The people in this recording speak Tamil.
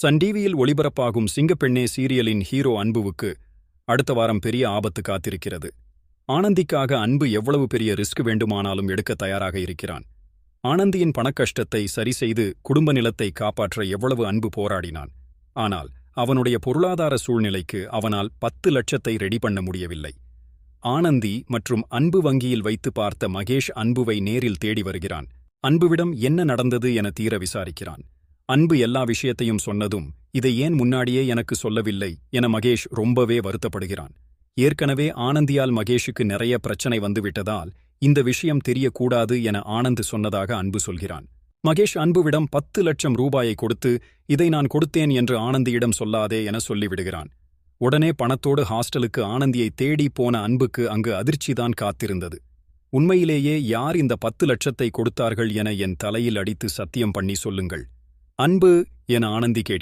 சன் டிவியில் ஒளிபரப்பாகும் சிங்கப்பெண்ணே சீரியலின் ஹீரோ அன்புவுக்கு அடுத்த வாரம் பெரிய ஆபத்து காத்திருக்கிறது. ஆனந்திக்காக அன்பு எவ்வளவு பெரிய ரிஸ்க் வேண்டுமானாலும் எடுக்க தயாராக இருக்கிறான். ஆனந்தியின் பணக்கஷ்டத்தை சரிசெய்து குடும்ப நிலத்தை காப்பாற்ற எவ்வளவு அன்பு போராடினான். ஆனால் அவனுடைய பொருளாதார சூழ்நிலைக்கு அவனால் 10 லட்சத்தை ரெடி பண்ண முடியவில்லை. ஆனந்தி மற்றும் அன்பு வங்கியில் வைத்து பார்த்த மகேஷ் அன்புவை நேரில் தேடி வருகிறான். அன்புவிடம் என்ன நடந்தது என தீர விசாரிக்கிறான். அன்பு எல்லா விஷயத்தையும் சொன்னதும் இதை ஏன் முன்னாடியே எனக்கு சொல்லவில்லை என மகேஷ் ரொம்பவே வருத்தப்படுகிறான். ஏற்கனவே ஆனந்தியால் மகேஷுக்கு நிறைய பிரச்சனை வந்துவிட்டதால் இந்த விஷயம் தெரியக்கூடாது என ஆனந்த் சொன்னதாக அன்பு சொல்கிறான். மகேஷ் அன்புவிடம் 10 லட்சம் ரூபாயை கொடுத்து இதை நான் கொடுத்தேன் என்று ஆனந்தியிடம் சொல்லாதே என சொல்லிவிடுகிறான். உடனே பணத்தோடு ஹாஸ்டலுக்கு ஆனந்தியை தேடி போன அன்புக்கு அங்கு அதிர்ச்சிதான் காத்திருந்தது. உண்மையிலேயே யார் இந்த 10 லட்சத்தை கொடுத்தார்கள் என என் தலையில் அடித்து சத்தியம் பண்ணி சொல்லுங்கள் அன்பு என ஆனந்தி கேட்கிறான்.